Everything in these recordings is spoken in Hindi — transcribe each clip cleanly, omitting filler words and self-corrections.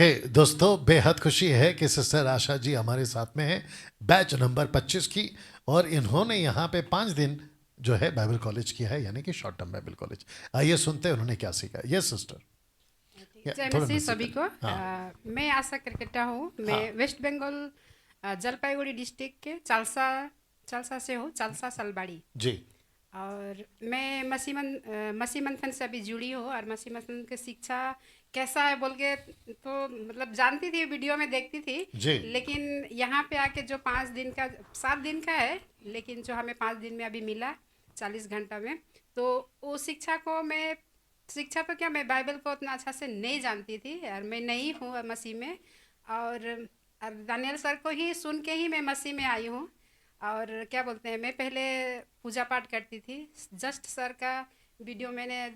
ओके दोस्तों, बेहद खुशी है कि सिस्टर आशा जी हमारे साथ में है बैच नंबर 25 की, और इन्होंने यहाँ पे 5 दिन जो है बाइबल कॉलेज किया है, यानी कि शॉर्ट टर्म बाइबल कॉलेज। आइए सुनते हैं उन्होंने क्या सीखा। यस सिस्टर, जय थोड़ा मसीह नजदीक सभी को। करें। हाँ मैं आशा करकेटा हूँ। मैं हाँ वेस्ट बंगाल जलपाईगुड़ी डिस्ट्रिक्ट के चालसा चालसा से हूँ, चालसा सलबाड़ी। जी और मैं मसीह मंथन से अभी जुड़ी हूँ, और मसीह मंथन की शिक्षा कैसा है बोल के तो मतलब जानती थी, वीडियो में देखती थी। जी लेकिन यहाँ पे आके जो 5 दिन का 7 दिन का है, लेकिन जो हमें 5 दिन में अभी मिला 40 घंटा में, तो वो शिक्षा को मैं शिक्षा तो क्या, मैं बाइबल को उतना अच्छा से नहीं जानती थी, और मैं नई हूँ मसीह में। और दानियल सर को ही सुन के ही मैं मसीह में आई हूँ। और क्या बोलते हैं, मैं पहले पूजा पाठ करती थी। जस्ट सर का वीडियो मैंने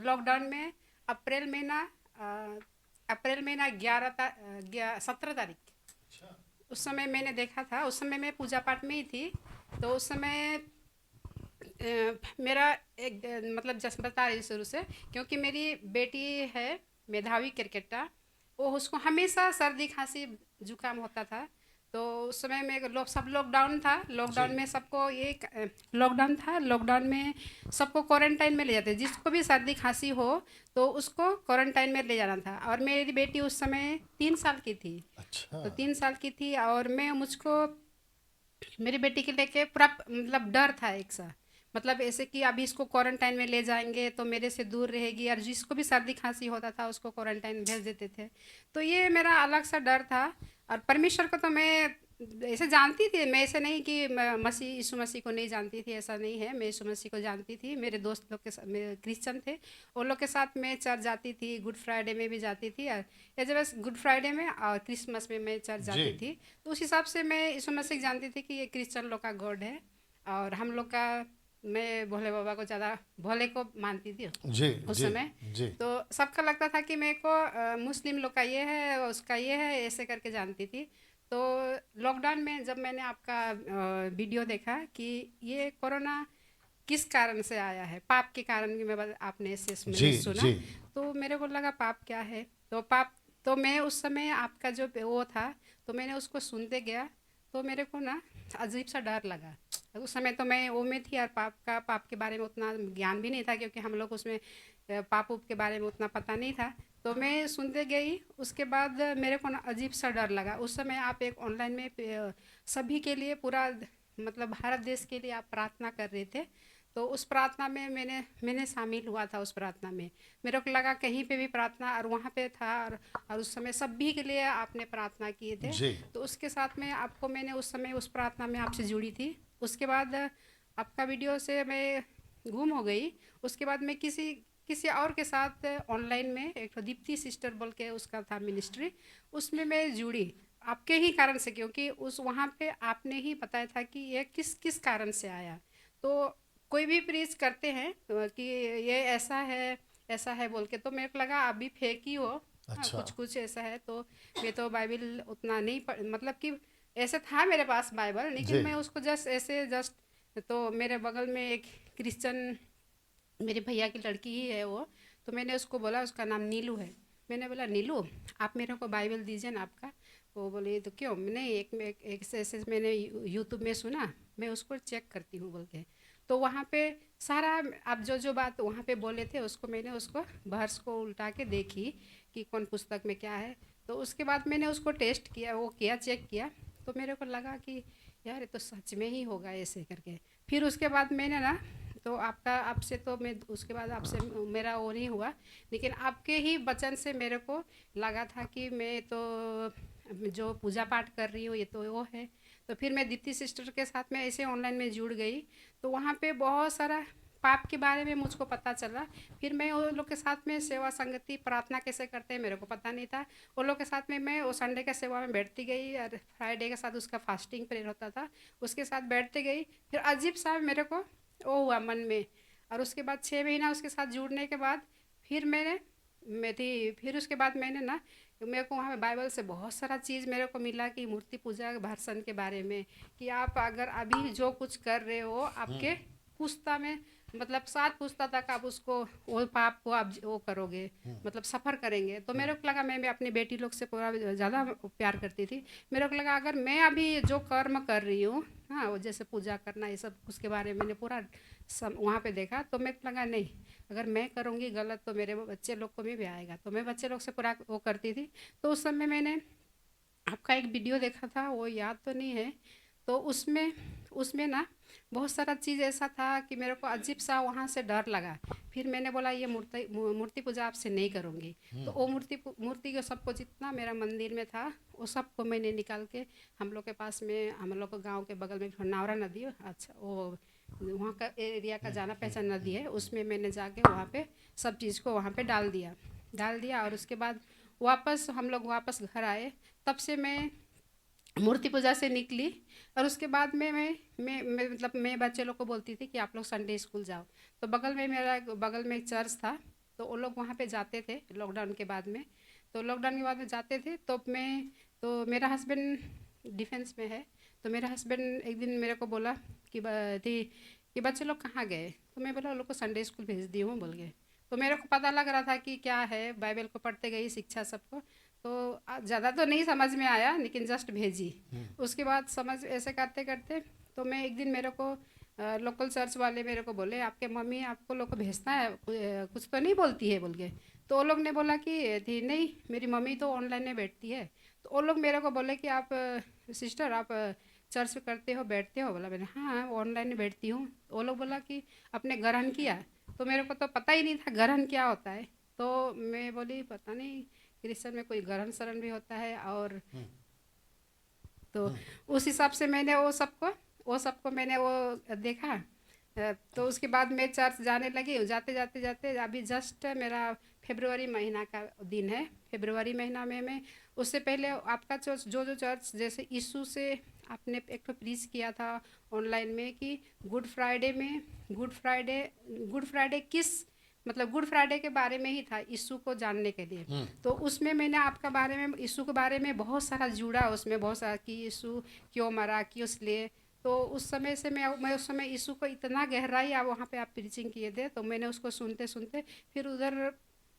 लॉकडाउन में अप्रैल महीना अप्रैल महीना 17 तारीख, उस समय मैंने देखा था। उस समय मैं पूजा पाठ में ही थी। तो उस समय मेरा एक मतलब जस्ट बता रही शुरू से, क्योंकि मेरी बेटी है मेधावी क्रिकेटर। वो उसको हमेशा सर्दी खांसी जुकाम होता था। तो उस समय में सब लॉकडाउन था। जी लॉकडाउन में सबको ये लॉकडाउन था। लॉकडाउन में सबको क्वारंटाइन में ले जाते, जिसको भी सर्दी खांसी हो तो उसको क्वारंटाइन में ले जाना था। और मेरी बेटी उस समय 3 साल की थी। अच्छा तो 3 साल की थी, और मैं मुझको मेरी बेटी के लेके पूरा मतलब डर था एक सा। मतलब ऐसे कि अभी इसको क्वारंटाइन में ले जाएंगे तो मेरे से दूर रहेगी, और जिसको भी सर्दी खांसी होता था उसको क्वारंटाइन भेज देते थे। तो ये मेरा अलग सा डर था। और परमेश्वर को तो मैं ऐसे जानती थी, मैं ऐसे नहीं कि मसीह यीशु मसीह को नहीं जानती थी, ऐसा नहीं है। मैं यीशु मसीह को जानती थी। मेरे दोस्त लोग के साथ, मेरे क्रिश्चियन थे, उन लोग के साथ मैं चर्च जाती थी। गुड फ्राइडे में भी जाती थी, और जब बस गुड फ्राइडे में और क्रिसमस में मैं चर्च जी जाती थी। तो उस हिसाब से मैं यीशु मसीह जानती थी कि ये क्रिश्चियन लोग का गॉड है। और हम लोग का, मैं भोले बाबा को ज़्यादा भोले को मानती थी जी उस जी समय। जी तो सबका लगता था कि मेरे को मुस्लिम लोग का ये है, उसका ये है, ऐसे करके जानती थी। तो लॉकडाउन में जब मैंने आपका वीडियो देखा कि ये कोरोना किस कारण से आया है, पाप के कारण की आपने ऐसे जी मैंने सुना। जी तो मेरे को लगा पाप क्या है। तो पाप, तो मैं उस समय आपका जो वो था, तो मैंने उसको सुनते गया। तो मेरे को ना अजीब सा डर लगा। उस समय तो मैं वो में थी, और पाप के बारे में उतना ज्ञान भी नहीं था, क्योंकि हम लोग उसमें पाप उप के बारे में उतना पता नहीं था। तो मैं सुनते गई। उसके बाद मेरे को ना अजीब सा डर लगा। उस समय आप एक ऑनलाइन में सभी के लिए पूरा मतलब भारत देश के लिए आप प्रार्थना कर रहे थे। तो उस प्रार्थना में मैंने शामिल हुआ था। उस प्रार्थना में मेरे को लगा कहीं पे भी प्रार्थना, और वहाँ पे था। और उस समय सभी के लिए आपने प्रार्थना किए थे। जी तो उसके साथ में आपको मैंने उस समय उस प्रार्थना में आपसे जुड़ी थी। उसके बाद आपका वीडियो से मैं गुम हो गई। उसके बाद मैं किसी किसी और के साथ ऑनलाइन में, एक तो दीप्ति सिस्टर बोल के उसका था मिनिस्ट्री, उसमें मैं जुड़ी आपके ही कारण से, क्योंकि उस वहाँ पे आपने ही बताया था कि ये किस किस कारण से आया। तो कोई भी प्रीच करते हैं कि ये ऐसा है बोल के, तो मेरे को लगा अभी फेक ही हो। हाँ, अच्छा कुछ कुछ ऐसा है। तो मैं तो बाइबल उतना नहीं मतलब कि ऐसे था मेरे पास बाइबल, लेकिन जी मैं उसको जस्ट तो मेरे बगल में एक क्रिश्चियन मेरे भैया की लड़की ही है वो। तो मैंने उसको बोला, उसका नाम नीलू है। मैंने बोला नीलू, आप मेरे को बाइबल दीजिए ना आपका। वो बोले तो क्यों नहीं, एक से ऐसे मैंने यूट्यूब में सुना, मैं उसको चेक करती हूँ बोल के। तो वहाँ पे सारा आप जो जो बात वहाँ पे बोले थे, उसको मैंने उसको वर्स को उल्टा के देखी कि कौन पुस्तक में क्या है। तो उसके बाद मैंने उसको टेस्ट किया, वो किया, चेक किया। तो मेरे को लगा कि यार ये तो सच में ही होगा ऐसे करके। फिर उसके बाद मैंने ना, तो आपका आपसे तो मैं उसके बाद आपसे मेरा वो नहीं हुआ, लेकिन आपके ही वचन से मेरे को लगा था कि मैं तो जो पूजा पाठ कर रही हूँ ये तो वो है। तो फिर मैं दीप्ति सिस्टर के साथ में ऐसे ऑनलाइन में जुड़ गई। तो वहाँ पे बहुत सारा पाप के बारे में मुझको पता चला। फिर मैं उन लोग के साथ में सेवा संगति प्रार्थना कैसे करते हैं मेरे को पता नहीं था। उन लोग के साथ में मैं वो संडे के सेवा में बैठती गई, और फ्राइडे के साथ उसका फास्टिंग प्रेयर होता था, उसके साथ बैठते गई। फिर अजीब सा मेरे को वो हुआ मन में। और उसके बाद 6 महीना उसके साथ जुड़ने के बाद फिर मैं थी। फिर उसके बाद मैंने ना, मेरे को वहाँ बाइबल से बहुत सारा चीज़ मेरे को मिला कि मूर्ति पूजा भर्सन के बारे में, कि आप अगर अभी जो कुछ कर रहे हो आपके पुस्ता में मतलब 7 पुश्ता तक आप उसको वो पाप को आप वो करोगे, मतलब सफ़र करेंगे। तो मेरे को लगा मैं भी अपनी बेटी लोग से पूरा ज़्यादा प्यार करती थी। मेरे को लगा अगर मैं अभी जो कर्म कर रही हूँ, हाँ, वो जैसे पूजा करना ये सब, उसके बारे में मैंने पूरा वहाँ पे देखा। तो मेरे को लगा नहीं, अगर मैं करूँगी गलत तो मेरे बच्चे लोग को भी आएगा। तो मैं बच्चे लोग से पूरा वो करती थी। तो उस समय मैंने आपका एक वीडियो देखा था, वो याद तो नहीं है। तो उसमें उसमें ना बहुत सारा चीज़ ऐसा था कि मेरे को अजीब सा वहाँ से डर लगा। फिर मैंने बोला ये मूर्ति पूजा आपसे नहीं करूँगी। तो वो मूर्ति को सबको जितना मेरा मंदिर में था वो सबको मैंने निकाल के, हम लोग के पास में, हम लोग के गांव के बगल में नावरा नदी है, अच्छा वो वहाँ का एरिया का जाना पहचान नदी है, उसमें मैंने जाके वहाँ पे सब चीज़ को वहाँ पे डाल दिया। और उसके बाद वापस हम लोग वापस घर आए। तब से मैं मूर्ति पूजा से निकली। और उसके बाद में मैं मतलब मैं बच्चे लोग को बोलती थी कि आप लोग संडे स्कूल जाओ। तो बगल में एक चर्च था, तो वो लोग वहाँ पे जाते थे लॉकडाउन के बाद में। तो लॉकडाउन के बाद में जाते थे तो मेरा हस्बैंड डिफेंस में है। तो मेरा हस्बैंड एक दिन मेरे को बोला कि बच्चे लोग कहाँ गए। तो मैं बोला वो लोग को संडे स्कूल भेज दी हूँ बोल के। तो मेरे को पता लग रहा था कि क्या है, बाइबल को पढ़ते गई शिक्षा सबको। तो ज़्यादा तो नहीं समझ में आया, लेकिन जस्ट भेजी। उसके बाद समझ ऐसे करते करते तो मैं एक दिन मेरे को लोकल चर्च वाले मेरे को बोले आपके मम्मी आपको लोग को भेजना है, कुछ तो नहीं बोलती है बोल के। तो वो लोग ने बोला कि थी नहीं, मेरी मम्मी तो ऑनलाइन में बैठती है। तो वो लोग मेरे को बोले कि आप सिस्टर आप चर्च करते हो बैठते हो। बोला मैंने हाँ ऑनलाइन में बैठती हूँ। वो लोग बोला कि आपने ग्रहण किया। तो मेरे को तो पता ही नहीं था ग्रहण क्या होता है। तो मैं बोली पता नहीं क्रिश्चियन में कोई ग्रहण शरण भी होता है। और तो उस हिसाब से मैंने वो सबको मैंने वो देखा। तो उसके बाद मैं चर्च जाने लगी। जाते अभी जस्ट मेरा फरवरी महीना का दिन है। फरवरी महीना में मैं, उससे पहले आपका जो चर्च जैसे यीशु से आपने एक तो प्रीच किया था ऑनलाइन में कि गुड फ्राइडे में, गुड फ्राइडे किस, मतलब गुड फ्राइडे के बारे में ही था यीशु को जानने के लिए। तो उसमें मैंने आपका बारे में, यीशु के बारे में बहुत सारा जुड़ा, उसमें बहुत सारा कि यीशु क्यों मरा, क्यों इसलिए। तो उस समय से मैं उस समय यीशु को इतना गहराई आप वहाँ पे आप प्रीचिंग किए थे। तो मैंने उसको सुनते सुनते फिर उधर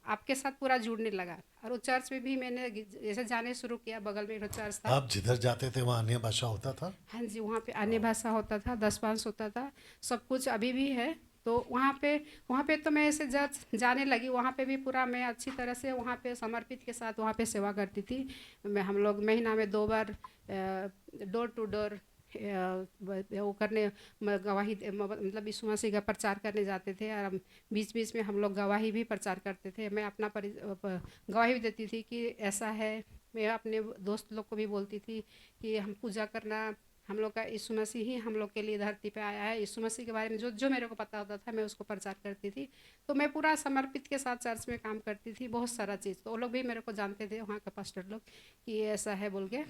आपके साथ पूरा जुड़ने लगा। और वो चर्च में भी मैंने जैसे जाने शुरू किया, बगल में एक चर्च था। आप जिधर जाते थे वहाँ अन्य भाषा होता था? हाँ जी, वहाँ पे अन्य भाषा होता था, 10 पाँच होता था, सब कुछ अभी भी है। तो वहाँ पे तो मैं ऐसे जाने लगी। वहाँ पे भी पूरा मैं अच्छी तरह से वहाँ पे समर्पित के साथ वहाँ पे सेवा करती थी। हम लोग महीना में 2 बार डोर टू डोर वो करने गवाही मतलब यीशु मसीह का प्रचार करने जाते थे। और हम बीच बीच में हम लोग गवाही भी प्रचार करते थे। मैं अपना गवाही भी देती थी कि ऐसा है। मैं अपने दोस्त लोग को भी बोलती थी कि हम पूजा करना, हम लोग का यीशु मसीह ही हम लोग के लिए धरती पे आया है। यीशु मसीह के बारे में जो जो मेरे को पता होता था मैं उसको प्रचार करती थी। तो मैं पूरा समर्पित के साथ चर्च में काम करती थी, बहुत सारा चीज़। तो वो लोग भी मेरे को जानते थे वहाँ के पास्टर लोग कि ऐसा है बोल के।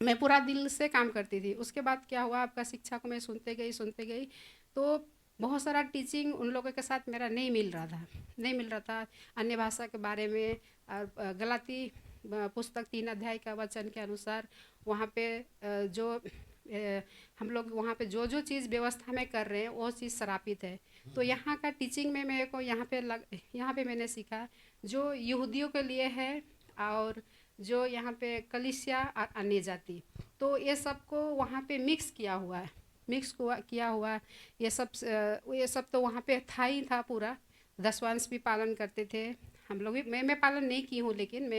मैं पूरा दिल से काम करती थी। उसके बाद क्या हुआ, आपका शिक्षा को मैं सुनते गई। तो बहुत सारा टीचिंग उन लोगों के साथ मेरा नहीं मिल रहा था अन्य भाषा के बारे में। और गलाती पुस्तक 3 अध्याय का वचन के अनुसार वहाँ पे हम लोग वहाँ पे जो जो चीज़ व्यवस्था में कर रहे हैं वो चीज़ श्रापित है। तो यहाँ का टीचिंग में मेरे को यहाँ पे मैंने सीखा जो यहूदियों के लिए है, और जो यहाँ पे कलीसिया और अन्य जाति, तो ये सबको वहाँ पे मिक्स किया हुआ। ये सब तो वहाँ पे था ही था पूरा। दसवांश भी पालन करते थे हम लोग भी। मैं पालन नहीं की हूँ, लेकिन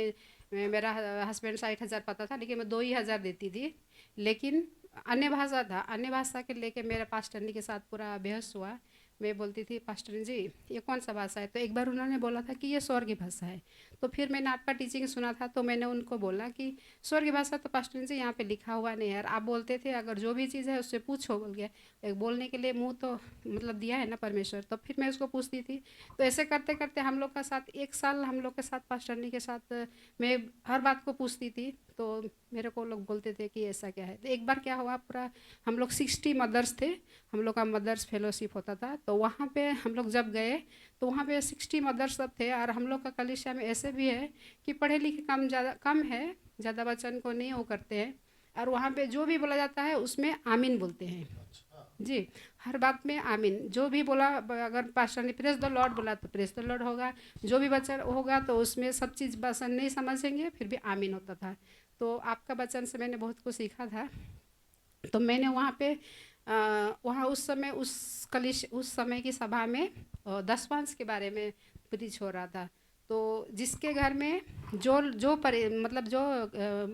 मेरा हस्बैंड 60,000 पता था, लेकिन मैं 2 ही हज़ार देती थी। लेकिन अन्य भाषा के लेके मेरा पास्टरनी के साथ पूरा बहस हुआ। मैं बोलती थी पास्टर जी ये कौन सा भाषा है। तो एक बार उन्होंने बोला था कि ये स्वर्गीय भाषा है। तो फिर मैंने आपका टीचिंग सुना था, तो मैंने उनको बोला कि स्वर्गीय भाषा तो पास्टर जी यहाँ पे लिखा हुआ नहीं है यार। आप बोलते थे अगर जो भी चीज़ है उससे पूछो बोल गया। एक बोलने के लिए मुंह तो मतलब दिया है ना परमेश्वर। तो फिर मैं उसको पूछती थी। तो ऐसे करते करते हम लोग का साथ 1 साल हम लोग के साथ पास्टरनी के साथ मैं हर बात को पूछती थी। तो मेरे को लोग बोलते थे कि ऐसा क्या है। तो एक बार क्या हुआ, पूरा हम लोग 60 मदर्स थे, हम लोग का मदर्स फेलोशिप होता था। तो वहाँ पे हम लोग जब गए तो वहाँ पे 60 मदर्स सब थे। और हम लोग का कलीसिया में ऐसे भी है कि पढ़े लिखे कम है, ज़्यादा वचन को नहीं वो करते हैं। और वहाँ पे जो भी बोला जाता है उसमें आमीन बोलते हैं। जी, हर बात में आमीन। जो भी बोला, अगर पास्टर ने प्रेज़ द लॉर्ड बोला तो प्रेज़ द लॉर्ड होगा। जो भी वचन होगा तो उसमें सब चीज़ वचन नहीं समझेंगे, फिर भी आमीन होता था। तो आपका वचन से मैंने बहुत कुछ सीखा था। तो मैंने वहाँ पे वहाँ उस समय उस समय की सभा में 10 वंश के बारे में प्रीच हो रहा था। तो जिसके घर में मतलब जो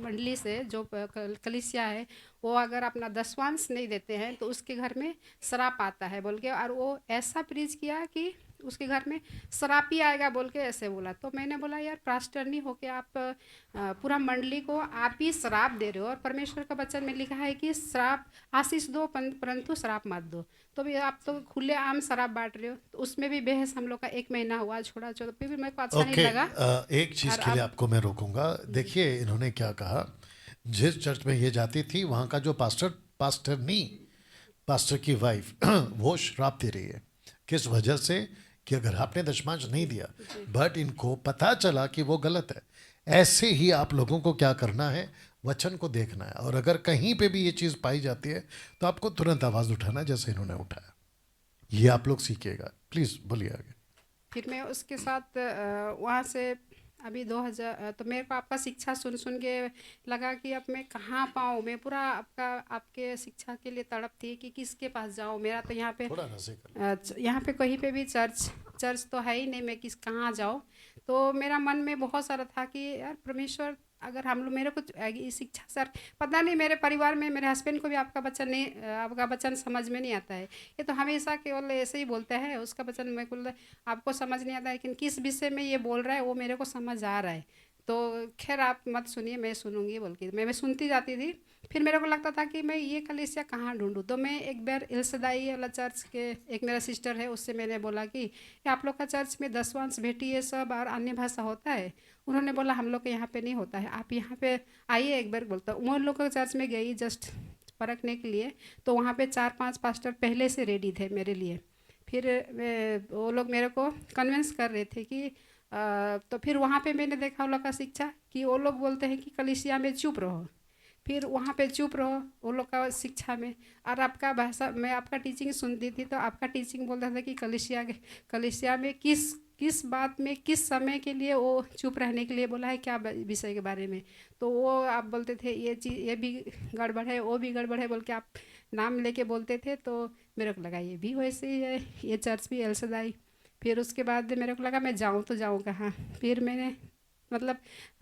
मंडली से जो कलीसिया है, वो अगर अपना 10 वंश नहीं देते हैं तो उसके घर में श्राप आता है बोल के, और वो ऐसा प्रीच किया कि उसके घर में श्राप ही आएगा बोल के ऐसे बोला। तो मैंने बोला यार पास्टरनी होके आप पूरा मंडली को आप ही श्राप दे रहे हो, और परमेश्वर का वचन में लिखा है कि श्राप आशीष दो परंतु श्राप मत दो। तो भी आप तो खुले आम श्राप बांट रहे हो। तो उसमें भी बहस हम लोग का 1 महीना हुआ, छोड़ा छोड़ा, फिर भी मेरे को अच्छा नहीं ओके, लगा। एक चीज और के लिए अब आपको मैं रोकूंगा। देखिए इन्होंने क्या कहा, जिस चर्च में ये जाती थी वहां का जो पास्टर नहीं, पास्टर की वाइफ वो श्राप दे रही है। किस वजह से? कि अगर आपने दशमांश नहीं दिया, जी बट इनको पता चला कि वो गलत है। ऐसे ही आप लोगों को क्या करना है, वचन को देखना है, और अगर कहीं पे भी ये चीज़ पाई जाती है तो आपको तुरंत आवाज़ उठाना है, जैसे इन्होंने उठाया। ये आप लोग सीखिएगा। प्लीज़ बोलिए आगे। फिर मैं उसके साथ वहाँ से अभी 2000 तो मेरे को आपका शिक्षा सुन सुन के लगा कि अब मैं कहाँ पाऊँ। मैं पूरा आपके शिक्षा के लिए तड़प थी कि किसके पास जाऊँ। मेरा तो यहाँ पे थोड़ा नशे कर। यहाँ पे कहीं पे भी चर्च तो है ही नहीं, मैं कहाँ जाऊँ। तो मेरा मन में बहुत सारा था कि यार परमेश्वर, अगर हम लोग मेरे को शिक्षा सर, पता नहीं मेरे परिवार में मेरे हस्बैंड को भी आपका वचन नहीं, आपका वचन समझ में नहीं आता है। ये तो हमेशा केवल ऐसे ही बोलता है, उसका वचन मेरे को आपको समझ नहीं आता, लेकिन किस विषय में ये बोल रहा है वो मेरे को समझ आ रहा है। तो खैर आप मत सुनिए, मैं सुनूंगी बोल के मैं सुनती जाती थी। फिर मेरे को लगता था कि मैं ये कलीसिया कहाँ ढूंढूं। तो मैं एक बार इल्सदाई वाला चर्च के, एक मेरा सिस्टर है, उससे मैंने बोला कि आप लोग का चर्च में 10 वंश भेटी ये सब और अन्य भाषा होता है? उन्होंने बोला हम लोग के यहाँ पे नहीं होता है, आप यहाँ पे आइए एक बार। बोलता उन लोग के चर्च में गई जस्ट परखने के लिए। तो वहाँ पे 4-5 पास्टर पहले से रेडी थे मेरे लिए। फिर वो लोग मेरे को कन्विंस कर रहे थे कि तो फिर वहाँ पे मैंने देखा वो लोग का शिक्षा कि वो लोग बोलते हैं कि कलीसिया में चुप रहो। फिर वहाँ पे चुप रहो वो लोग का शिक्षा में। और आपका भाषा, मैं आपका टीचिंग सुनती थी तो आपका टीचिंग बोलता था कि कलीसिया में किस बात में किस समय के लिए वो चुप रहने के लिए बोला है, क्या विषय के बारे में। तो वो आप बोलते थे ये चीज़ ये भी गड़बड़ है, वो भी गड़बड़ है बोल के आप नाम लेके बोलते थे। तो मेरे को लगा ये भी वैसे ही है, ये चर्च भी एल्सदाई। फिर उसके बाद मेरे को लगा मैं जाऊँ तो जाऊँ कहाँ। फिर मैंने मतलब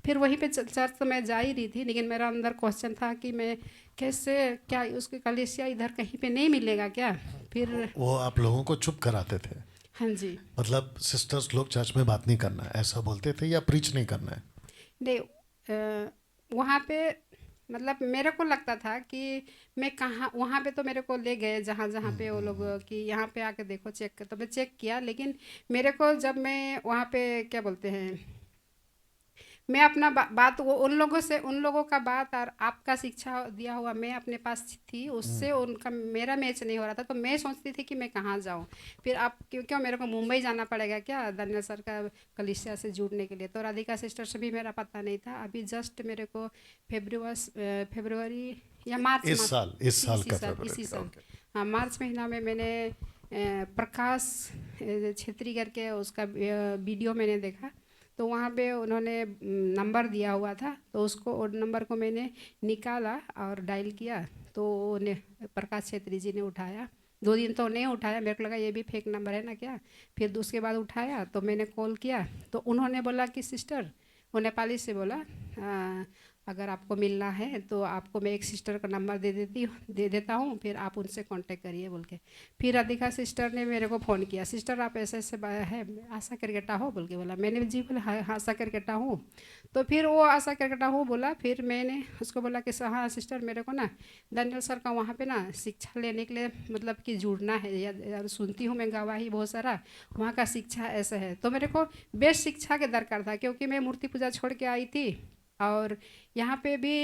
फिर वहीं पे चर्च तो मैं जा ही रही थी, लेकिन मेरा अंदर क्वेश्चन था कि मैं कैसे, क्या उसके कलीसिया इधर कहीं पे नहीं मिलेगा क्या? फिर वो आप लोगों को चुप कराते थे? हाँ जी। मतलब सिस्टर्स लोग चर्च में बात नहीं करना है ऐसा बोलते थे, या प्रीच नहीं करना है? नहीं, वहाँ पे मतलब मेरे को लगता था कि मैं कहाँ, वहाँ पे तो मेरे को ले गए जहाँ जहाँ पे वो लोग कि यहाँ पे आके देखो चेक कर, तो मैं चेक किया। लेकिन मेरे को जब मैं वहाँ पे क्या बोलते हैं, मैं अपना बात वो उन लोगों से, उन लोगों का बात और आपका शिक्षा दिया हुआ मैं अपने पास थी, उससे उनका मेरा मैच नहीं हो रहा था। तो मैं सोचती थी कि मैं कहाँ जाऊँ। फिर आप क्यों मेरे को मुंबई जाना पड़ेगा क्या दानियल सर का कलीसिया से जुड़ने के लिए? तो राधिका सिस्टर से भी मेरा पता नहीं था। अभी जस्ट मेरे को फरवरी या मार्च इस साल इसी का साल फरवरी इसी का? साल ओके। हाँ, मार्च महीना में मैंने प्रकाश छेत्री करके उसका वीडियो मैंने देखा। तो वहाँ पे उन्होंने नंबर दिया हुआ था, तो उसको नंबर को मैंने निकाला और डायल किया। तो प्रकाश छेत्री जी ने उठाया। 2 दिन तो नहीं उठाया, मेरे को लगा ये भी फेक नंबर है ना क्या। फिर उसके बाद उठाया तो मैंने कॉल किया। तो उन्होंने बोला कि सिस्टर, वो नेपाली से बोला, अगर आपको मिलना है तो आपको मैं एक सिस्टर का नंबर दे देता हूँ, फिर आप उनसे कांटेक्ट करिए बोल के। फिर राधिका सिस्टर ने मेरे को फ़ोन किया, सिस्टर आप ऐसे ऐसे है आशा करकेटा हो बोल के बोला। मैंने जी बोला हाँ आशा करकेटा हूँ। तो फिर वो आशा करकेटा हूँ बोला। फिर मैंने उसको बोला कि हाँ सिस्टर, मेरे को ना दानियल सर का वहाँ पे ना शिक्षा लेने के लिए मतलब कि जुड़ना है, या सुनती हूँ मैं गवाही बहुत सारा, वहाँ का शिक्षा ऐसा है। तो मेरे को बेस्ट शिक्षा के दरकार था, क्योंकि मैं मूर्ति पूजा छोड़ के आई थी और यहाँ पे भी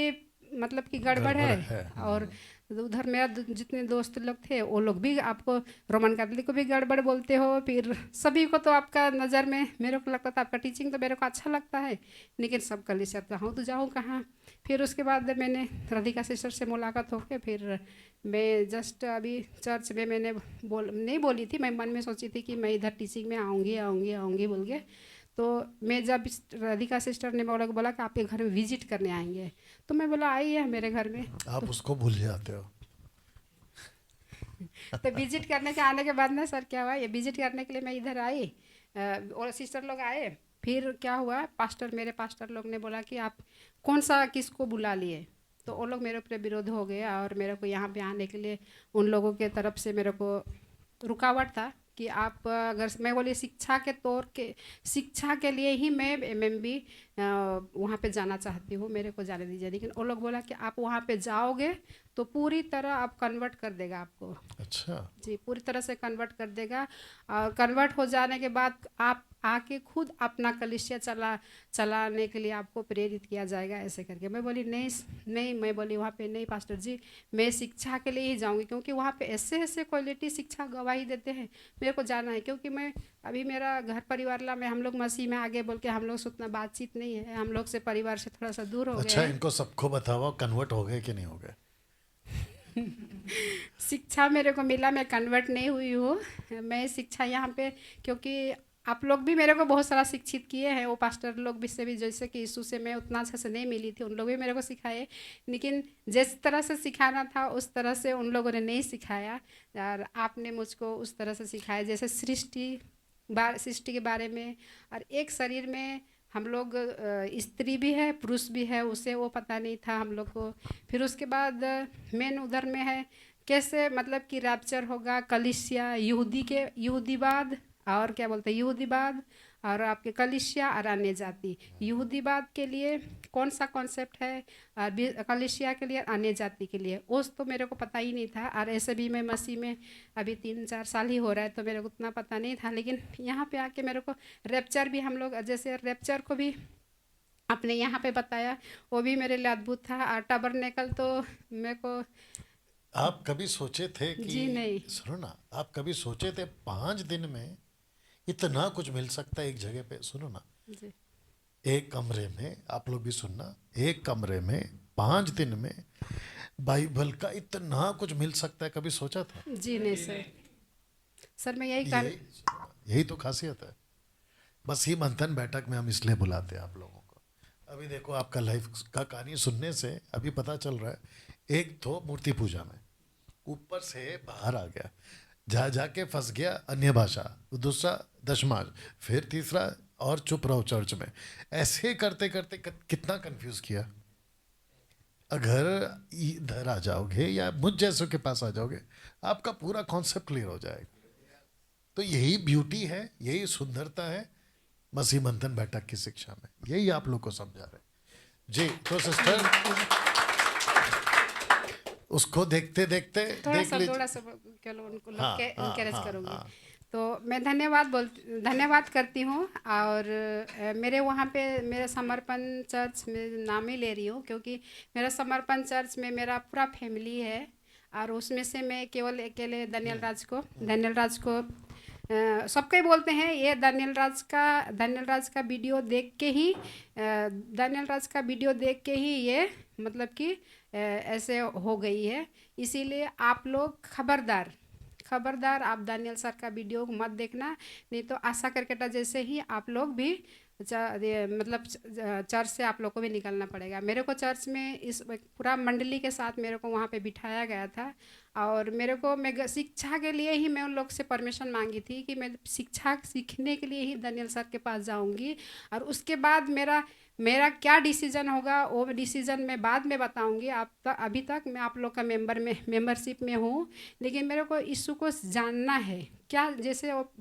मतलब कि गड़बड़ है। है। और तो उधर मेरा जितने दोस्त लोग थे वो लोग भी आपको रोमन कैथोलिक को भी गड़बड़ बोलते हो, फिर सभी को तो आपका नज़र में मेरे को लगता था आपका टीचिंग तो मेरे को अच्छा लगता है, लेकिन सब कलीसिया कहाँ तो जाऊँ कहाँ। फिर उसके बाद मैंने राधिका सिस्टर से मुलाकात होके फिर मैं जस्ट अभी चर्च में मैंने नहीं बोली थी, मैं मन में सोची थी कि मैं इधर टीचिंग में आऊँगी आऊँगी आऊँगी बोल के। तो मैं जब राधिका सिस्टर ने बोला कि आपके घर में विजिट करने आएंगे, तो मैं बोला आइए मेरे घर में। आप उसको भूल जाते हो। तो विजिट करने के आने के बाद ना सर क्या हुआ, ये विजिट करने के लिए मैं इधर आई और सिस्टर लोग आए। फिर क्या हुआ, मेरे पास्टर लोग ने बोला कि आप कौन सा किसको बुला लिए, तो वो लोग मेरे ऊपर विरोध हो गए और मेरे को यहाँ पे आने के लिए उन लोगों के तरफ से मेरे को रुकावट था कि आप अगर मैं बोली शिक्षा के लिए ही मैं एमएमबी वहाँ पे जाना चाहती हूँ, मेरे को जाने दीजिए। लेकिन वो लोग बोला कि आप वहाँ पे जाओगे तो पूरी तरह आप कन्वर्ट कर देगा आपको। अच्छा जी, पूरी तरह से कन्वर्ट कर देगा और कन्वर्ट हो जाने के बाद आप आके खुद अपना कलीसिया चलाने के लिए आपको प्रेरित किया जाएगा, ऐसे करके। मैं बोली नहीं नहीं, मैं बोली वहाँ पे नहीं पास्टर जी, मैं शिक्षा के लिए ही जाऊँगी, क्योंकि वहाँ पे ऐसे ऐसे क्वालिटी शिक्षा गवाही देते हैं, मेरे को जाना है। क्योंकि मैं अभी मेरा घर परिवार ला में हम लोग मसीह में आगे बोल के हम लोग से उतना बातचीत नहीं है, हम लोग से परिवार से थोड़ा सा दूर हो गए अच्छा, हैं। इनको सबको बताओ कन्वर्ट हो गए कि नहीं हो गए। शिक्षा मेरे को मिला, मैं कन्वर्ट नहीं हुई हूँ। मैं शिक्षा यहाँ पे, क्योंकि आप लोग भी मेरे को बहुत सारा शिक्षित किए हैं, वो पास्टर लोग भी से भी, जैसे कि यीशु से मैं उतना अच्छा से नहीं मिली थी, उन लोग भी मेरे को सिखाए, लेकिन जिस तरह से सिखाना था उस तरह से उन लोगों ने नहीं सिखाया। और आपने मुझको उस तरह से सिखाया, जैसे सृष्टि के बारे में, और एक शरीर में हम लोग स्त्री भी है पुरुष भी है, उसे वो पता नहीं था हम लोग को। फिर उसके बाद मेन उधर में है कैसे मतलब कि रैप्चर होगा, कलीसिया, यहूदीवाद और क्या बोलते हैं यहूदीवाद, और आपके कलीसिया और अन्य जाति। यहूदीवाद के लिए कौन सा कॉन्सेप्ट है और कलीसिया के लिए, अन्य जाति के लिए, उस तो मेरे को पता ही नहीं था। और ऐसे भी मैं मसीह में अभी 3-4 साल ही हो रहा है, तो मेरे को उतना पता नहीं था। लेकिन यहाँ पे आके मेरे को रैप्चर भी, हम लोग जैसे रैप्चर को भी आपने यहाँ पे बताया, वो भी मेरे लिए अद्भुत था। और टबरनेकल तो मेरे को, आप कभी सोचे थे कि, जी नहीं, सुनो ना, आप कभी सोचे थे 5 दिन में इतना कुछ मिल सकता है एक जगह पे। सुनो ना, जी एक कमरे में, आप लोग भी सुनना, एक कमरे में 5 दिन में बाइबल का इतना कुछ मिल सकता है, कभी सोचा था? जी नहीं सर मैं यही यही तो खासियत है। बस ही मंथन बैठक में हम इसलिए बुलाते हैं आप लोगों को। अभी देखो, आपका लाइफ का कहानी सुनने से अभी पता चल रहा है, एक तो मूर्ति पूजा में ऊपर से बाहर आ गया, जाके फंस गया अन्य भाषा, दूसरा दशमाश, फिर तीसरा और चुप रहो चर्च में। ऐसे करते करते कितना कंफ्यूज किया। अगर इधर आ जाओगे या मुझ जैसों के पास आ जाओगे, आपका पूरा कॉन्सेप्ट क्लियर हो जाएगा। तो यही ब्यूटी है, यही सुंदरता है मसीह मंथन बैठक की शिक्षा में, यही आप लोग को समझा रहे जी। तो सिस्टर, उसको देखते देखते थोड़ा सा चलो उनको इनकरेज करूँगी। तो मैं धन्यवाद करती हूँ। और मेरे वहाँ पे मेरे समर्पण चर्च में नाम ही ले रही हूँ, क्योंकि मेरा समर्पण चर्च में मेरा पूरा फैमिली है, और उसमें से मैं केवल अकेले दानियल राज को सबको ही बोलते हैं ये दानियल राज का वीडियो देख के ही ये मतलब कि ऐसे हो गई है। इसीलिए आप लोग खबरदार आप दानियल सर का वीडियो मत देखना, नहीं तो आशा करकेटा जैसे ही आप लोग भी मतलब चर्च से आप लोग को भी निकलना पड़ेगा। मेरे को चर्च में इस पूरा मंडली के साथ मेरे को वहाँ पे बिठाया गया था, और मैं शिक्षा के लिए ही मैं उन लोग से परमिशन मांगी थी कि मैं शिक्षा सीखने के लिए ही दानियल सर के पास जाऊँगी, और उसके बाद मेरा क्या डिसीजन होगा वो डिसीजन मैं बाद में बताऊंगी। अभी तक मैं आप लोग का मेंबरशिप में हूँ, लेकिन मेरे को यीशु को जानना है, क्या जैसे वो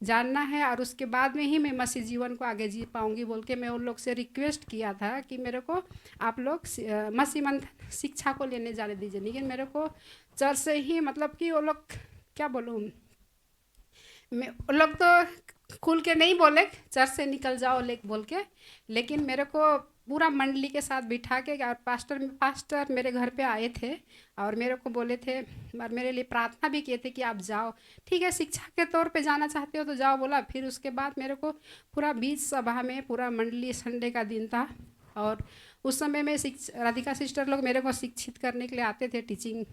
जानना है, और उसके बाद में ही मैं मसीह जीवन को आगे जी पाऊंगी बोल के मैं उन लोग से रिक्वेस्ट किया था कि मेरे को आप लोग मसीह मंथन शिक्षा को लेने जाने दीजिए। लेकिन मेरे को चर्च से ही मतलब कि वो लोग, क्या बोलूँ, वो लोग तो खुल के नहीं बोले चर्च से निकल जाओ बोल के, लेकिन मेरे को पूरा मंडली के साथ बिठा के, और पास्टर मेरे घर पे आए थे और मेरे को बोले थे और मेरे लिए प्रार्थना भी किए थे कि आप जाओ, ठीक है शिक्षा के तौर पे जाना चाहते हो तो जाओ बोला। फिर उसके बाद मेरे को पूरा बीच सभा में पूरा मंडली, संडे का दिन था और उस समय में राधिका सिस्टर लोग मेरे को शिक्षित करने के लिए आते थे टीचिंग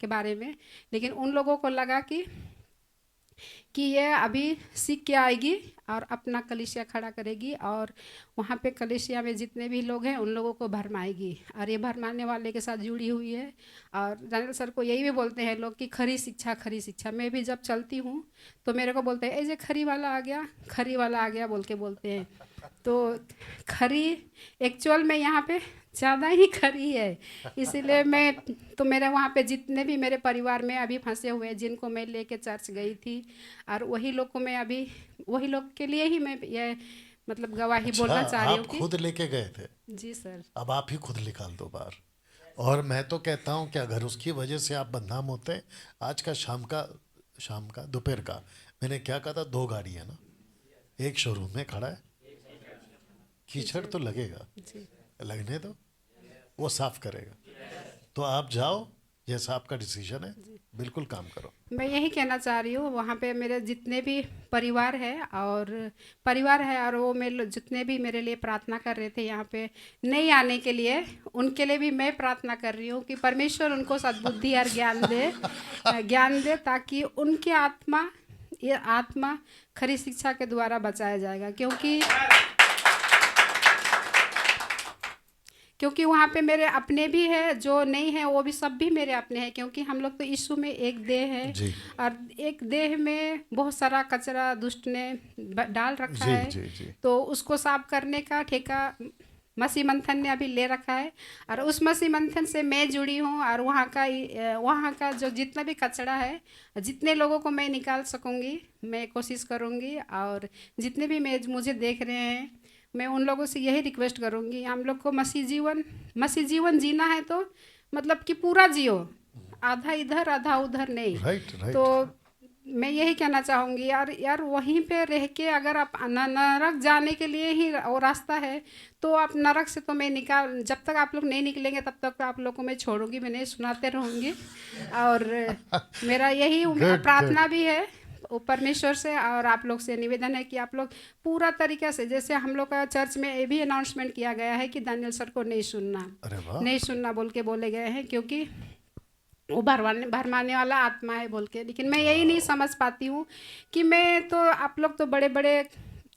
के बारे में, लेकिन उन लोगों को लगा कि ये अभी सीख के आएगी और अपना कलीसिया खड़ा करेगी और वहाँ पे कलीसिया में जितने भी लोग हैं उन लोगों को भरमाएगी, और ये भरमाने वाले के साथ जुड़ी हुई है। और जनरल सर को यही भी बोलते हैं लोग कि खरी शिक्षा, खरी शिक्षा। मैं भी जब चलती हूँ तो मेरे को बोलते हैं ऐसे खरी वाला आ गया, खरी वाला आ गया बोल के बोलते हैं। तो खरी एक्चुअल में यहाँ पे ज़्यादा ही खरी है, इसीलिए मैं तो मेरे वहाँ पे जितने भी मेरे परिवार में अभी फंसे हुए हैं जिनको मैं लेके चर्च गई थी, और वही लोग को मैं अभी वही लोग के लिए ही मैं ये मतलब गवाही बोलना चाह रही हूँ आप कि खुद लेके गए थे, जी सर। अब आप ही खुद निकाल दो बाहर। और मैं तो कहता हूँ कि अगर उसकी वजह से आप बदनाम होते हैं, आज का शाम का दोपहर का मैंने क्या कहा था, 2 गाड़ी है ना, एक शोरूम में खड़ा है, कीचड़ तो लगेगा, जी लगने दो, वो साफ करेगा। तो आप जाओ, जैसा आपका डिसीजन है, बिल्कुल काम करो। मैं यही कहना चाह रही हूँ, वहाँ पे मेरे जितने भी परिवार है और वो मेरे जितने भी मेरे लिए प्रार्थना कर रहे थे यहाँ पे नहीं आने के लिए, उनके लिए भी मैं प्रार्थना कर रही हूँ कि परमेश्वर उनको सद्बुद्धि और ज्ञान दे ताकि उनकी ये आत्मा खरी शिक्षा के द्वारा बचाया जाएगा। क्योंकि वहाँ पे मेरे अपने भी है, जो नहीं है वो भी सब भी मेरे अपने हैं, क्योंकि हम लोग तो यीशु में एक देह है जी और एक देह में बहुत सारा कचरा दुष्ट ने डाल रखा जी है। जी जी। तो उसको साफ करने का ठेका मसीह मंथन ने अभी ले रखा है, और उस मसीह मंथन से मैं जुड़ी हूँ, और वहाँ का जो जितना भी कचरा है, जितने लोगों को मैं निकाल सकूँगी मैं कोशिश करूँगी। और जितने भी मुझे देख रहे हैं, मैं उन लोगों से यही रिक्वेस्ट करूँगी, हम लोग को मसीह जीवन जीना है तो मतलब कि पूरा जियो, आधा इधर आधा उधर नहीं। Right right. तो मैं यही कहना चाहूँगी यार वहीं पे रह के अगर आप नरक जाने के लिए ही वो रास्ता है, तो आप नरक से तो मैं जब तक आप लोग नहीं निकलेंगे तब तक आप लोग को मैं छोड़ूंगी, मैं नहीं सुनाते रहूँगी। और मेरा यही प्रार्थना भी है वो परमेश्वर से और आप लोग से निवेदन है कि आप लोग पूरा तरीक़ा से, जैसे हम लोग का चर्च में ये भी अनाउंसमेंट किया गया है कि दानियल सर को नहीं सुनना बोल के बोले गए हैं, क्योंकि वो भरमाने वाला आत्मा है बोल के। लेकिन मैं यही नहीं समझ पाती हूँ कि मैं तो आप लोग तो बड़े बड़े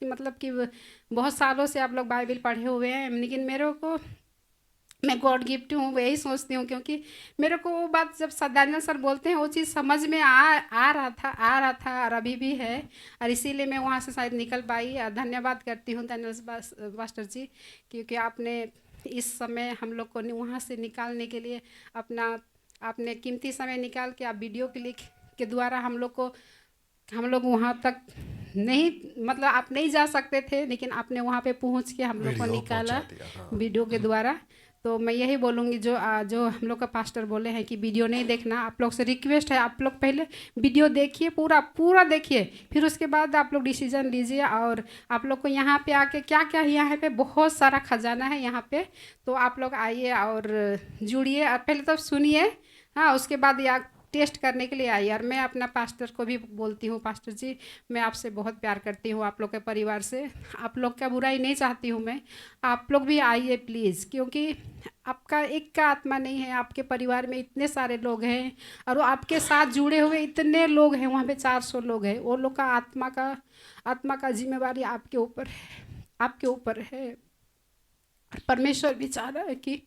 मतलब कि बहुत सालों से आप लोग बाइबल पढ़े हुए हैं, लेकिन मेरे को मैं गॉड गिफ्ट हूँ यही सोचती हूँ, क्योंकि मेरे को वो बात जब दानियल सर बोलते हैं वो चीज़ समझ में आ रहा था और अभी भी है, और इसीलिए मैं वहाँ से शायद निकल पाई। धन्यवाद करती हूँ दानियल मास्टर जी, क्योंकि आपने इस समय हम लोग को वहाँ से निकालने के लिए आपने कीमती समय निकाल के आप वीडियो क्लिक के द्वारा हम लोग वहाँ तक नहीं, मतलब आप नहीं जा सकते थे, लेकिन आपने वहाँ पे पहुँच के हम लोग को निकाला वीडियो के द्वारा। तो मैं यही बोलूँगी जो हम लोग का पास्टर बोले हैं कि वीडियो नहीं देखना, आप लोग से रिक्वेस्ट है आप लोग पहले वीडियो देखिए, पूरा देखिए, फिर उसके बाद आप लोग डिसीजन लीजिए। और आप लोग को यहाँ पे आके क्या यहाँ पे बहुत सारा खजाना है यहाँ पे, तो आप लोग आइए और जुड़िए और पहले तो सुनिए, हाँ उसके बाद या टेस्ट करने के लिए आइए। और मैं अपना पास्टर को भी बोलती हूँ, पास्टर जी मैं आपसे बहुत प्यार करती हूँ, आप लोग के परिवार से, आप लोग का बुराई नहीं चाहती हूँ मैं, आप लोग भी आइए प्लीज़, क्योंकि आपका एक का आत्मा नहीं है, आपके परिवार में इतने सारे लोग हैं और वो आपके साथ जुड़े हुए इतने लोग हैं, वहाँ पे 400 लोग हैं, वो लोग का आत्मा का जिम्मेवारी आपके ऊपर है। और परमेश्वर भी चाह रहा है कि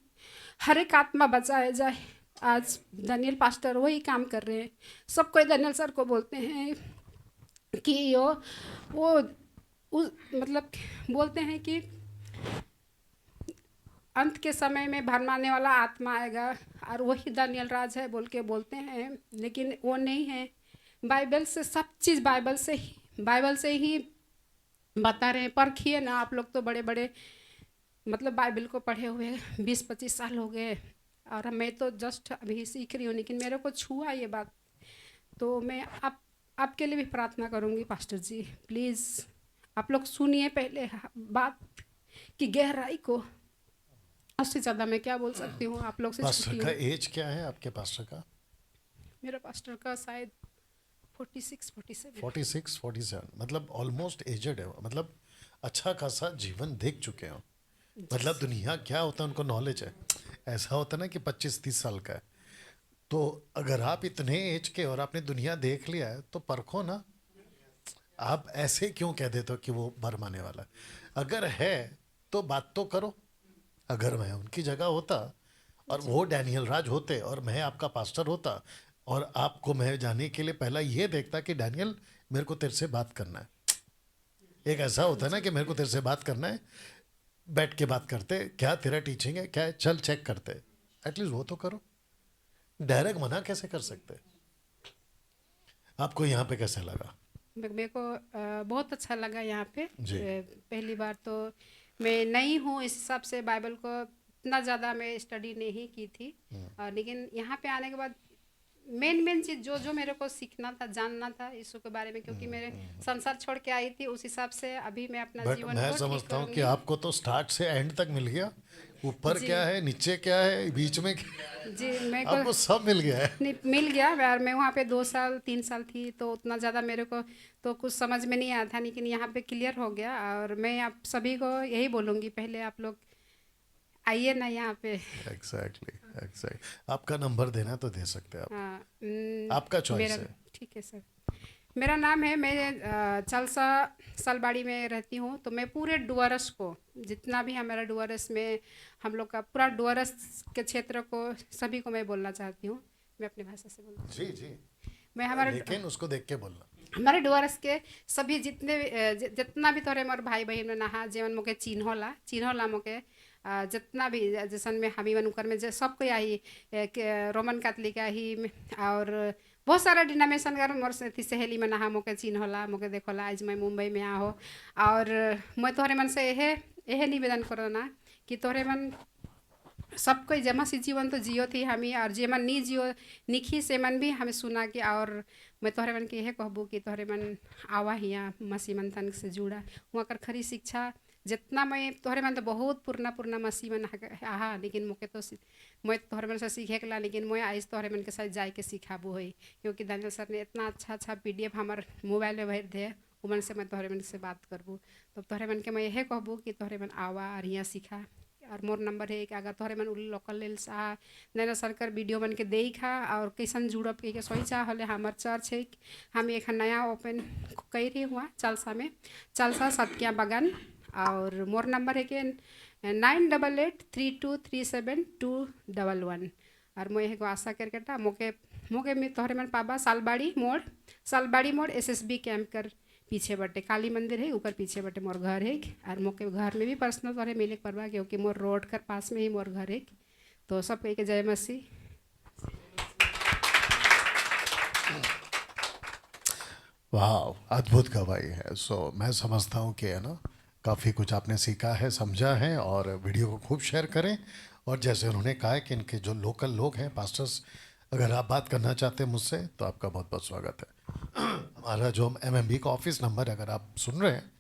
हर एक आत्मा बचाया जाए। आज दानियल पास्टर वही काम कर रहे हैं, सब कोई दानियल सर को बोलते हैं कि मतलब बोलते हैं कि अंत के समय में भरमाने वाला आत्मा आएगा और वही दानियल राज है बोल के बोलते हैं, लेकिन वो नहीं है। बाइबल से सब चीज़ बाइबल से ही बता रहे हैं। परखिए ना, आप लोग तो बड़े बड़े मतलब बाइबल को पढ़े हुए 20-25 साल हो गए, और मैं तो जस्ट अभी सीख रही हूँ, लेकिन मेरे को छुआ ये बात। तो मैं आपके लिए भी प्रार्थना करूँगी पास्टर जी, प्लीज़ आप लोग सुनिए पहले बात की गहराई को, उससे ज़्यादा मैं क्या बोल सकती हूँ, आप लोग से पास्टर छुट्टी का हूँ। एज क्या है आपके पास्टर का? मेरा पास्टर का शायद 46-47। 46-47, मतलब ऑलमोस्ट एजड है वो, मतलब अच्छा खासा जीवन देख चुके हो, जी मतलब दुनिया क्या होता है उनको नॉलेज है। ऐसा होता है ना कि 25-30 साल का है, तो अगर आप इतने एज के और आपने दुनिया देख लिया है तो परखो ना। आप ऐसे क्यों कह देते हो कि वो भरम आने वाला है? अगर है तो बात तो करो। अगर मैं उनकी जगह होता और जी वो डैनियल राज होते और मैं आपका पास्टर होता और आपको मैं जाने के लिए पहला ये देखता कि डैनियल मेरे को तेरे से बात करना है। एक ऐसा होता है ना कि मेरे को तेरे से बात करना है, बैठ के बात करते, क्या तेरा टीचिंग है क्या है, चल चेक करते। एटलीस्ट वो तो करो। डायरेक्ट मना कैसे कर सकते? आपको यहाँ पे कैसे लगा? मेरे को बहुत अच्छा लगा यहाँ पे। जी। पहली बार तो मैं नई हूँ, इस हिसाब से बाइबल को इतना ज़्यादा मैं स्टडी नहीं की थी। लेकिन यहाँ पे आने के बाद मेन मेन चीज़ जो जो मेरे को सीखना था, जानना था यीशु के बारे में, क्योंकि मेरे संसार छोड़ के आई थी, उस हिसाब से अभी मैं अपना बट जीवन मैं को ठीक समझता हूँ कि करूँगी। आपको तो स्टार्ट से एंड तक मिल गया। ऊपर जी क्या है, नीचे क्या है, बीच में क्या जी मेरे है, को आपको सब मिल गया है। नहीं मिल गया यार। मैं वहाँ पे 2 साल 3 साल थी, तो उतना ज़्यादा मेरे को तो कुछ समझ में नहीं आया था, लेकिन यहाँ पे क्लियर हो गया। और मैं आप सभी को यही बोलूँगी, पहले आप लोग आइए ना यहाँ पे। Exactly exact. आपका नंबर देना तो दे सकते हैं आप, हाँ आपका मेरा चॉइस है। ठीक है सर। मेरा नाम है, मैं चालसा सालबाड़ी में रहती हूँ। तो मैं पूरे डुअरस को, जितना भी हमारा डुअरस में हम लोग का पूरा डुअरस के क्षेत्र को, सभी को मैं बोलना चाहती हूँ। मैं अपनी भाषा से बोलूँ, जी जी, मैं हमारे लेकिन उसको देख के बोलना। हमारे डुअरस के सभी जितने जितना भी तोरे मोर भाई बहन में नहा जेवन मोके चिन्होला मोके जितना भी जैसन में हमी मन उकर में सबको आई रोमन कैथलिक आई और बहुत सारा डिनोमिनेशन कर मोर थी सहेली में नहा मोके चिन्होला मोके देखोला। आज मैं मुंबई में आहो और मैं तोहरे मन से यह निवेदन करो ना कि तोहरे मन सब कोई जमा सी जीवन तो जियो थी हमी, और जेमन नी जियो निखी से मन भी हमें सुना कि। और मैं तोहरे मन के यह कहबू कि तोहरे मन आवा हिया मसीह मन तन से जुड़ा वहाँ कर खरी शिक्षा जितना मैं तोहरे मन तो बहुत पुरना पुरना मसीह मन आहा, लेकिन मोके तो मैं तोहरे मन से सीखे ला, लेकिन मैं आज तोहरे मन के साथ जाए के सिखाबू है, क्योंकि दानियल सर ने इतना अच्छा अच्छा PDF हमारे मोबाइल में भर दे उमन से मैं तोहरे मन से बात करबू। तो तोहरे मन के मैं यह कहबू कि तोहरे मन आवा और यहाँ सीखा। और मोर नंबर है कि अगर तोहरे मन लोकल लेल चाह नैना सरकार वीडियो बन के देखा और कैसन जुड़ब के सोई चाह हले हमार चर्च है। हम एक नया ओपन कर रही हुआ चालसा में, चालसा सतकिया बगान। और मोर नंबर है कि 9883237211। और मैं एक आशा करके मोके मोके में तोहरे मन पाबा सालबाड़ी मोड़ SSB कैंप कर पीछे बटे काली मंदिर है, ऊपर पीछे बटे मोर घर है। और मोके घर में भी पर्सनल तोहरे मिले परवा, क्योंकि मोर रोड कर पास में ही मोर घर है। तो सब कह के जय मसीह। वाह, अद्भुत गवाही है। मैं समझता हूँ कि है ना, काफ़ी कुछ आपने सीखा है, समझा है, और वीडियो को खूब शेयर करें। और जैसे उन्होंने कहा है कि इनके जो लोकल लोग हैं पास्टर्स, अगर आप बात करना चाहते हैं मुझसे तो आपका बहुत बहुत स्वागत है। हमारा जो MMB का ऑफिस नंबर, अगर आप सुन रहे हैं,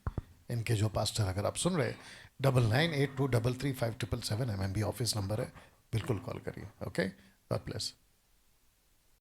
इनके जो पास्टर अगर आप सुन रहे हैं, 9982335777 MMB ऑफिस नंबर है, बिल्कुल कॉल करिए। Okay, God bless.